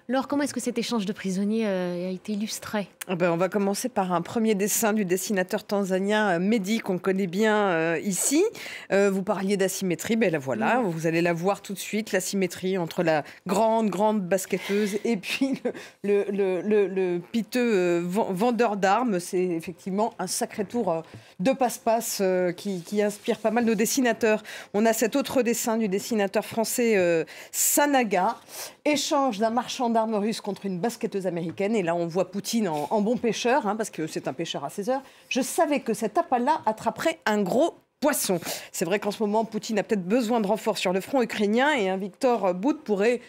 A: Laure, comment est-ce que cet échange de prisonniers a été illustré?
E: On va commencer par un premier dessin du dessinateur tanzanien Mehdi, qu'on connaît bien ici. Vous parliez d'asymétrie, la voilà, vous allez la voir tout de suite, l'asymétrie entre la grande basketteuse et puis le piteux vendeur d'armes. C'est effectivement un sacré tour de passe-passe qui inspire pas mal nos dessinateurs. On a cet autre dessin du dessinateur français Sanaga, échange d'un marchand d'armes russe contre une basketteuse américaine. Et là, on voit Poutine en bon pêcheur, parce que c'est un pêcheur à 16 heures. Je savais que cet appât-là attraperait un gros poisson. C'est vrai qu'en ce moment, Poutine a peut-être besoin de renforts sur le front ukrainien et un Victor Bout pourrait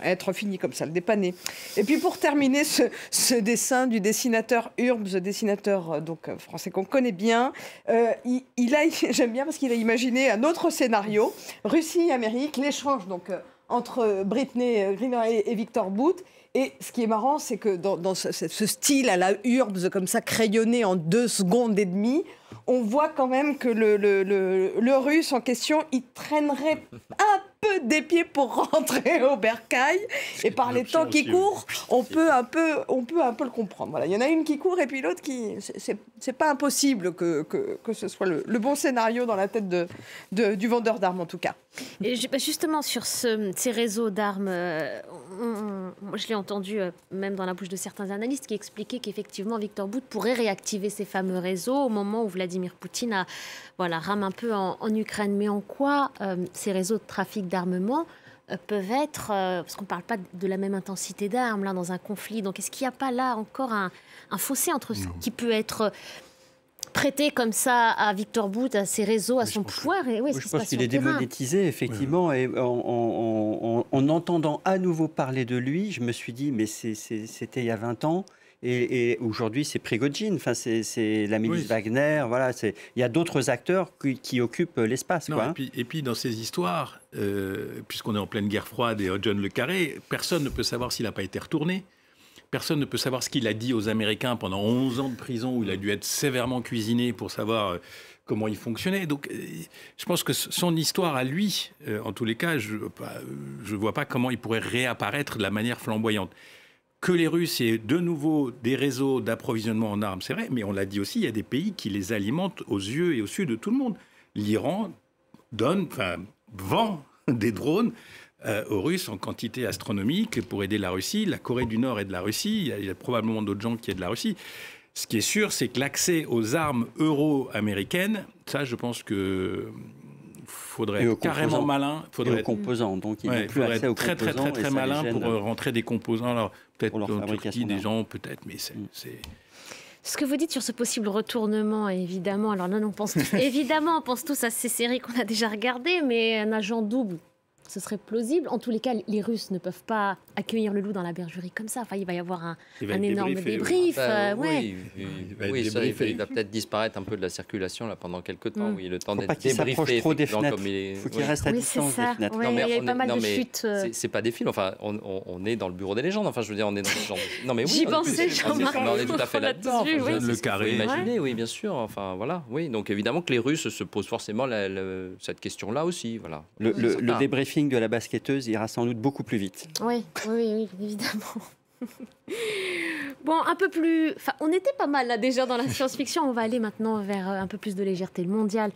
E: être fini comme ça, le dépanner. Et puis pour terminer ce dessin du dessinateur Urbs, dessinateur français qu'on connaît bien, j'aime bien parce qu'il a imaginé un autre scénario, Russie-Amérique, l'échange entre Brittney Griner et Victor Bout. Et ce qui est marrant, c'est que dans ce style à la Urbs, comme ça, crayonné en 2 secondes et demie, on voit quand même que le Russe en question, il traînerait un peu des pieds pour rentrer au bercail. Et par les temps qui courent, on peut un peu le comprendre. Voilà, il y en a une qui court et puis l'autre qui... C'est pas impossible que ce soit le bon scénario dans la tête du vendeur d'armes, en tout cas.
A: Et justement, sur ces réseaux d'armes, je l'ai entendu même dans la bouche de certains analystes qui expliquaient qu'effectivement Victor Bout pourrait réactiver ces fameux réseaux au moment où Vladimir Poutine rame un peu en Ukraine. Mais en quoi ces réseaux de trafic d'armement peuvent être... parce qu'on ne parle pas de la même intensité d'armes là, dans un conflit. Donc est-ce qu'il n'y a pas là encore un fossé entre ce qui peut être prêter comme ça à Victor Bout, à ses réseaux, à son pouvoir. Et
C: je pense qu'il est démonétisé, effectivement. Et en entendant à nouveau parler de lui, je me suis dit, mais c'était il y a 20 ans. Et aujourd'hui, c'est Prigojine, enfin, c'est la milice Wagner. Voilà, il y a d'autres acteurs qui occupent l'espace.
D: Et puis, dans ces histoires, puisqu'on est en pleine guerre froide et John le Carré, personne ne peut savoir s'il n'a pas été retourné. Personne ne peut savoir ce qu'il a dit aux Américains pendant 11 ans de prison, où il a dû être sévèrement cuisiné pour savoir comment il fonctionnait. Donc, je pense que son histoire à lui, en tous les cas, je ne vois pas comment il pourrait réapparaître de la manière flamboyante. Que les Russes aient de nouveau des réseaux d'approvisionnement en armes, c'est vrai, mais on l'a dit aussi, il y a des pays qui les alimentent aux yeux et aux yeux de tout le monde. L'Iran vend des drones aux Russes en quantité astronomique pour aider la Russie. La Corée du Nord est de la Russie, il y a probablement d'autres gens qui aident la Russie. Ce qui est sûr, c'est que l'accès aux armes euro-américaines, ça, je pense que faudrait être carrément malin.
C: Faudrait être composants, donc il n'y a plus accès aux composants.
D: Très, très malin pour rentrer des composants. Alors, peut-être dans Turquie, des gens, peut-être, mais c'est...
A: Ce que vous dites sur ce possible retournement, évidemment, alors là, on pense tous à ces séries qu'on a déjà regardées, mais un agent double, ce serait plausible. En tous les cas, les Russes ne peuvent pas accueillir le loup dans la bergerie comme ça. Enfin, il va y avoir un énorme débrief.
B: Oui, ça, il va peut-être disparaître un peu de la circulation là, pendant quelques temps. Oui, le temps d'être débriefé.
C: Faut pas qu'il s'approche trop des fenêtres. Il faut qu'il reste à distance des fenêtres.
A: Il y a pas mal de chutes.
B: C'est pas des films. Enfin, on est dans le bureau des légendes. Enfin, je veux dire, on est dans ce genre. Non, mais oui.
A: J'y pensais, Jean-Marc.
B: On est tout à fait là-dedans.
D: Le carré.
B: Imaginer, oui, bien sûr. Enfin, voilà. Oui, donc évidemment que les Russes se posent forcément cette question-là aussi. Voilà.
C: Le débriefing de la basketteuse ira sans doute beaucoup plus vite.
A: Oui, évidemment. Bon, un peu plus... Enfin, on était pas mal là déjà dans la science-fiction. On va aller maintenant vers un peu plus de légèreté. Le mondial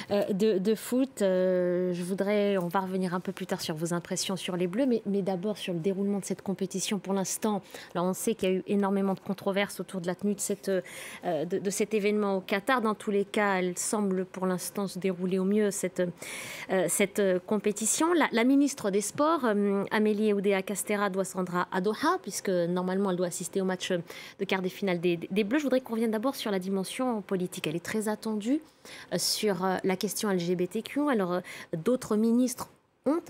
A: de foot. On va revenir un peu plus tard sur vos impressions sur les Bleus, mais d'abord sur le déroulement de cette compétition pour l'instant. Alors, on sait qu'il y a eu énormément de controverses autour de la tenue de cet événement au Qatar. Dans tous les cas, elle semble pour l'instant se dérouler au mieux, cette compétition. La ministre des Sports, Amélie Oudéa-Castéra, doit se rendre à Doha, puisque normalement, elle doit assister au match de quart des finales des Bleus. Je voudrais qu'on revienne d'abord sur la dimension politique. Elle est très attendue sur la question LGBTQ. Alors, d'autres ministres ont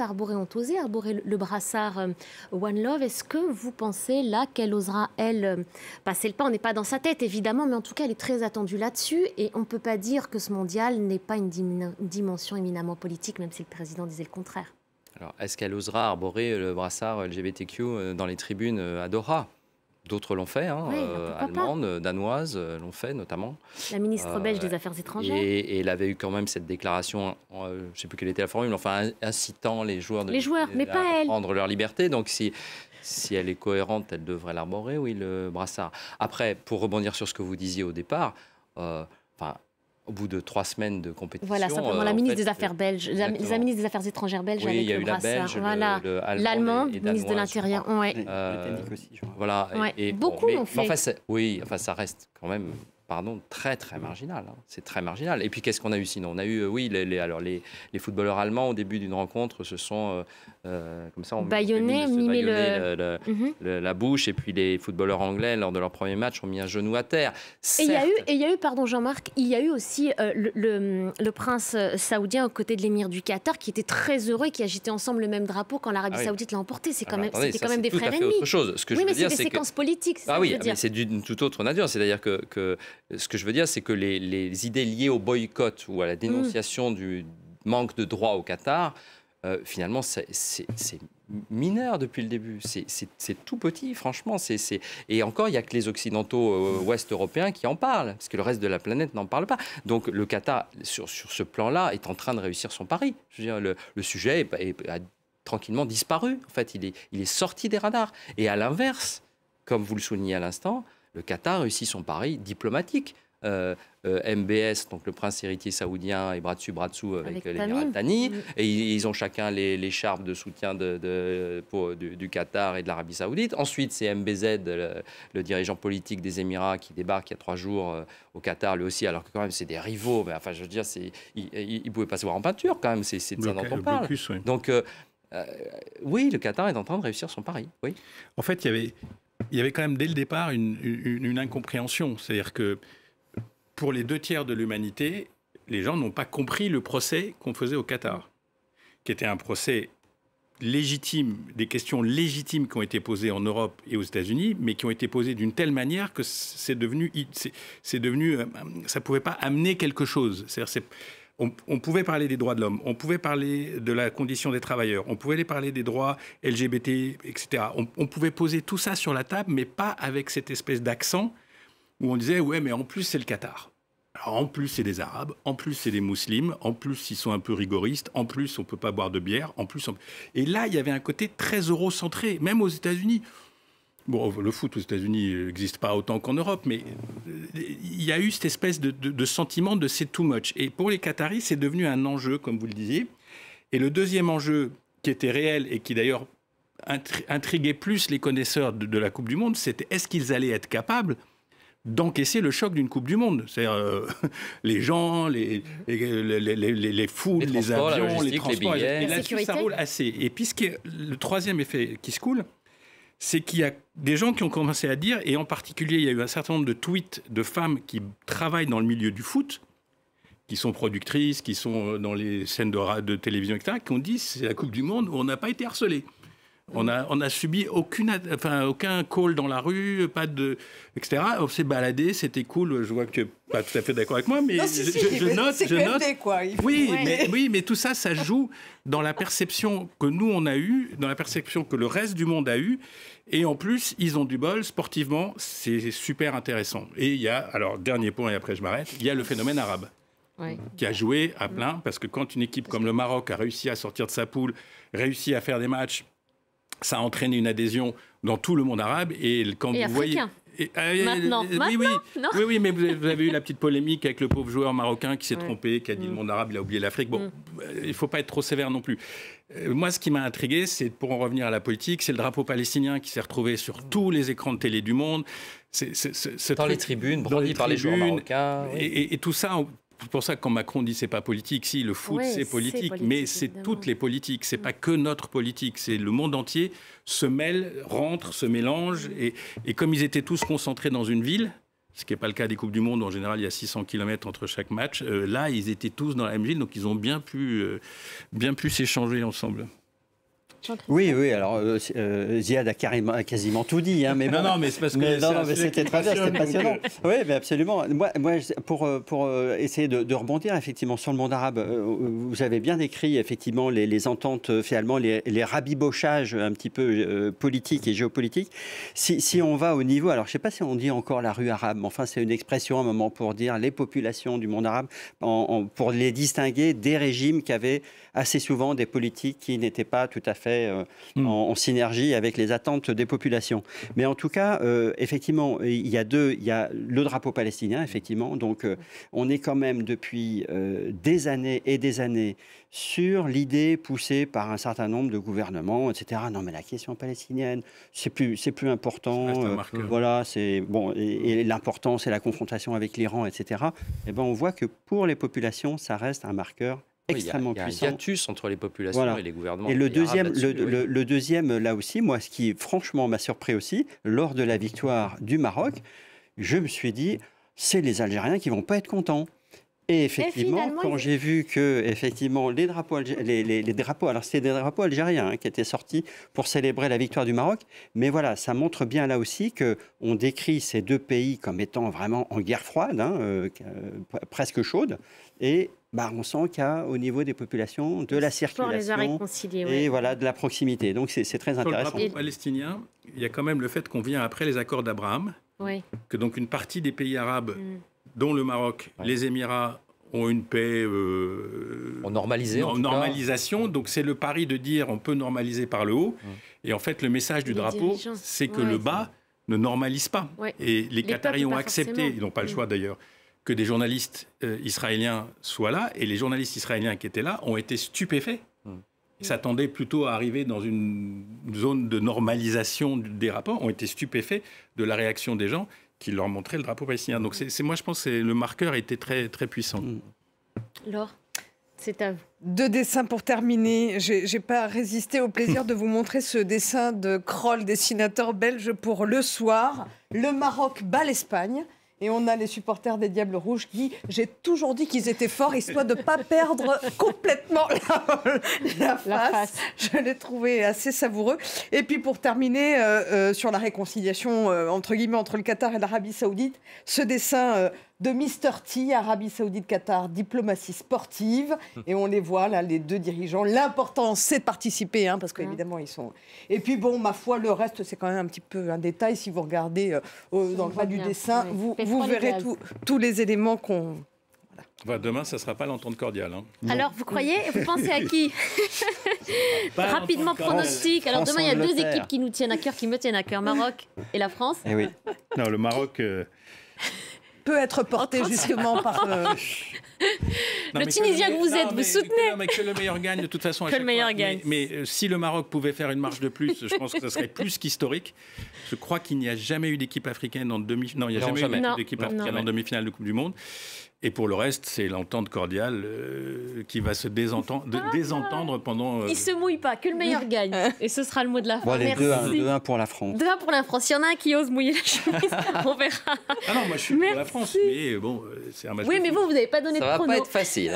A: osé arborer le brassard One Love. Est-ce que vous pensez là qu'elle osera, elle, passer le pas? On n'est pas dans sa tête, évidemment, mais en tout cas, elle est très attendue là-dessus. Et on ne peut pas dire que ce mondial n'est pas une dimension éminemment politique, même si le président disait le contraire.
B: Alors, est-ce qu'elle osera arborer le brassard LGBTQ dans les tribunes à Doha? D'autres l'ont fait, allemandes, danoises l'ont fait notamment.
A: La ministre belge des Affaires étrangères.
B: Et elle avait eu quand même cette déclaration, je ne sais plus quelle était la formule, mais enfin incitant les joueurs
A: à
B: prendre leur liberté. Donc si elle est cohérente, elle devrait l'arborer, oui, le brassard. Après, pour rebondir sur ce que vous disiez au départ, au bout de 3 semaines de compétition...
A: Voilà, simplement la ministre des Affaires belges, la ministre des Affaires étrangères belge avec le brassard.
B: La belge, l'allemand,
A: ministre de l'Intérieur.
B: Voilà.
A: Et beaucoup l'ont fait.
B: Ça reste quand même... très très marginal. C'est très marginal. Et puis qu'est-ce qu'on a eu sinon? On a eu, les footballeurs allemands au début d'une rencontre se sont comme ça,
A: bâillonnés,
B: mimé la bouche. Et puis les footballeurs anglais lors de leur premier match ont mis un genou à terre.
A: Et il y a eu, pardon Jean-Marc, il y a eu aussi le prince saoudien aux côtés de l'émir du Qatar qui était très heureux et qui agitait ensemble le même drapeau quand l'Arabie saoudite l'a emporté. C'était quand même des frères ennemis.
B: Autre chose. Ce que je veux dire,
A: c'est des séquences politiques.
B: Mais c'est d'une toute autre nature. C'est-à-dire que ce que je veux dire, c'est que les idées liées au boycott ou à la dénonciation du manque de droits au Qatar, finalement, c'est mineur depuis le début. C'est tout petit, franchement. Et encore, il n'y a que les Occidentaux ouest européens qui en parlent, parce que le reste de la planète n'en parle pas. Donc le Qatar, sur ce plan-là, est en train de réussir son pari. Je veux dire, le sujet a tranquillement disparu. En fait, il est sorti des radars. Et à l'inverse, comme vous le soulignez à l'instant, le Qatar réussit son pari diplomatique. MBS, donc le prince héritier saoudien, et bras dessus avec l'émirat Thani. Et ils ont chacun l'écharpe de soutien du Qatar et de l'Arabie saoudite. Ensuite, c'est MBZ, le dirigeant politique des Émirats, qui débarque il y a 3 jours au Qatar, lui aussi, alors que quand même, c'est des rivaux. Mais enfin, je veux dire, ils ne pouvaient pas se voir en peinture, quand même. C'est de ça dont on parle. Donc, oui, le Qatar est en train de réussir son pari. Oui.
D: En fait, il y avait quand même, dès le départ, une incompréhension. C'est-à-dire que pour les 2/3 de l'humanité, les gens n'ont pas compris le procès qu'on faisait au Qatar, qui était un procès légitime, des questions légitimes qui ont été posées en Europe et aux États-Unis, mais qui ont été posées d'une telle manière que ça pouvait pas amener quelque chose. On pouvait parler des droits de l'homme, on pouvait parler de la condition des travailleurs, on pouvait parler des droits LGBT, etc. On pouvait poser tout ça sur la table, mais pas avec cette espèce d'accent où on disait « ouais, mais en plus, c'est le Qatar ». Alors, en plus, c'est des Arabes, en plus, c'est des musulmans, en plus, ils sont un peu rigoristes, en plus, on ne peut pas boire de bière, en plus... Et là, il y avait un côté très eurocentré, même aux États-Unis. Bon, le foot aux États-Unis n'existe pas autant qu'en Europe, mais il y a eu cette espèce de sentiment de c'est too much. Et pour les Qataris, c'est devenu un enjeu, comme vous le disiez. Et le deuxième enjeu, qui était réel et qui d'ailleurs intriguait plus les connaisseurs de la Coupe du Monde, c'était est-ce qu'ils allaient être capables d'encaisser le choc d'une Coupe du Monde. C'est-à-dire les gens, les foules, les avions, les transports. Et là-dessus, ça roule assez. Et puis, le troisième effet qui se coule, c'est qu'il y a des gens qui ont commencé à dire, et en particulier, il y a eu un certain nombre de tweets de femmes qui travaillent dans le milieu du foot, qui sont productrices, qui sont dans les scènes de télévision, etc., qui ont dit c'est la Coupe du Monde où on n'a pas été harcelés. On a subi aucun call dans la rue, pas de, etc. On s'est baladé, c'était cool. Je vois que tu n'es pas tout à fait d'accord avec moi, mais je note.
E: Quoi.
D: Oui, mais tout ça, ça joue dans la perception que nous, on a eue, dans la perception que le reste du monde a eue. Et en plus, ils ont du bol. Sportivement, c'est super intéressant. Et il y a, alors, dernier point, et après je m'arrête, il y a le phénomène arabe. Oui. Qui a joué à plein, parce que quand une équipe comme le Maroc a réussi à sortir de sa poule, réussi à faire des matchs, ça a entraîné une adhésion dans tout le monde arabe. Et quand vous voyez... Oui, mais vous avez eu la petite polémique avec le pauvre joueur marocain qui s'est trompé, qui a dit le monde arabe, il a oublié l'Afrique. Bon, il ne faut pas être trop sévère non plus. Moi, ce qui m'a intrigué, c'est, pour en revenir à la politique, c'est le drapeau palestinien qui s'est retrouvé sur tous les écrans de télé du monde.
B: Dans les tribunes, brandi par les joueurs marocains. Oui.
D: Et tout ça... C'est pour ça que quand Macron dit c'est pas politique, si, le foot c'est politique, mais c'est évidemment toutes les politiques, c'est pas que notre politique, c'est le monde entier se mêle, rentre, se mélange, et comme ils étaient tous concentrés dans une ville, ce qui n'est pas le cas des Coupes du Monde, en général il y a 600 km entre chaque match, là ils étaient tous dans la même ville, donc ils ont bien pu s'échanger ensemble.
C: Oui, alors Ziad a quasiment tout dit, hein, mais bon.
D: Non, mais c'est parce que
C: mais c'était très bien, c'était passionnant. Oui, mais absolument. Moi, pour essayer de rebondir effectivement sur le monde arabe, vous avez bien décrit effectivement les ententes, finalement les rabibochages un petit peu politiques et géopolitiques. Si on va au niveau, alors je ne sais pas si on dit encore la rue arabe, mais enfin c'est une expression à un moment pour dire les populations du monde arabe, pour les distinguer des régimes qui avaient assez souvent des politiques qui n'étaient pas tout à fait en synergie avec les attentes des populations. Mais en tout cas, effectivement, il y a le drapeau palestinien, effectivement. Donc, on est quand même depuis des années et des années sur l'idée poussée par un certain nombre de gouvernements, etc. Non, mais la question palestinienne, c'est plus important. Voilà, c'est bon. Et l'important, c'est la confrontation avec l'Iran, etc. Et ben, on voit que pour les populations, ça reste un marqueur extrêmement puissant.
B: Il y a un hiatus entre les populations et les gouvernements.
C: Et le deuxième, là aussi, moi, ce qui franchement m'a surpris aussi, lors de la victoire du Maroc, je me suis dit, c'est les Algériens qui vont pas être contents. Et effectivement, quand j'ai vu que effectivement les drapeaux, alors c'était des drapeaux algériens qui étaient sortis pour célébrer la victoire du Maroc, mais voilà, ça montre bien là aussi que on décrit ces deux pays comme étant vraiment en guerre froide, presque chaude, et on sent qu'il y a au niveau des populations de la circulation et voilà, de la proximité. Donc c'est très intéressant.
D: Sur le drapeau palestinien, il y a quand même le fait qu'on vient après les accords d'Abraham, que donc une partie des pays arabes, dont le Maroc, les Émirats, ont une paix
B: en normalisation.
D: Donc c'est le pari de dire on peut normaliser par le haut. Et en fait, le message du drapeau, c'est que le bas ne normalise pas. Et les Qataris ont accepté, ils n'ont pas le choix d'ailleurs, que des journalistes israéliens soient là. Et les journalistes israéliens qui étaient là ont été stupéfaits. Ils s'attendaient plutôt à arriver dans une zone de normalisation des rapports, ont été stupéfaits de la réaction des gens qui leur montraient le drapeau palestinien. Donc moi, je pense que le marqueur était très, très puissant.
A: Laure, c'est à vous.
E: 2 dessins pour terminer. J'ai pas résisté au plaisir de vous montrer ce dessin de Kroll, dessinateur belge, pour Le Soir. Le Maroc bat l'Espagne. Et on a les supporters des Diables Rouges qui, j'ai toujours dit qu'ils étaient forts, histoire de ne pas perdre complètement la face. Je l'ai trouvé assez savoureux. Et puis pour terminer, sur la réconciliation entre guillemets entre le Qatar et l'Arabie Saoudite, ce dessin de Mr. T, Arabie Saoudite-Qatar, diplomatie sportive. Et on les voit là, les deux dirigeants. L'important, c'est de participer, parce qu'évidemment, ils sont... Et puis bon, ma foi, le reste, c'est quand même un petit peu un détail. Si vous regardez dans le bas du dessin, vous verrez tous les éléments qu'on...
D: Voilà. Demain, ça ne sera pas l'entente cordiale.
A: Alors, vous croyez? Vous pensez à qui? Rapidement, pronostic. Alors, demain, il y a deux équipes qui nous tiennent à cœur, qui me tiennent à cœur. Maroc et la France.
C: Eh oui.
D: Non, le Maroc...
E: peut être porté justement par...
A: Le Tunisien que vous êtes, vous soutenez.
D: Mais que le meilleur gagne de toute façon.
A: Que le meilleur gagne.
D: Mais si le Maroc pouvait faire une marche de plus, je pense que ça serait plus qu'historique. Je crois qu'il n'y a jamais eu d'équipe africaine en demi-finale. Non, il n'y a jamais eu d'équipe africaine en demi-finale de Coupe du Monde. Et pour le reste, c'est l'entente cordiale qui va se désentendre pendant...
A: Il ne se mouille pas, que le meilleur gagne. Et ce sera le mot de la fin.
C: Bon, allez,
A: merci.
C: 2-1 pour la France.
A: 2-1 pour la France. Il y en a un qui ose mouiller la chemise. On verra.
D: Ah non, moi je suis pour la France. Mais bon, c'est un match.
A: Oui, mais vous n'avez pas donné de prono.
B: Ça va pas être facile.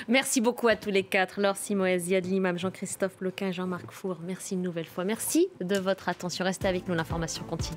A: Merci beaucoup à tous les quatre. Laure Simoes, Ziad Limam, Jean-Christophe Bloquin, Jean-Marc Four. Merci une nouvelle fois. Merci de votre attention. Restez avec nous, l'information continue.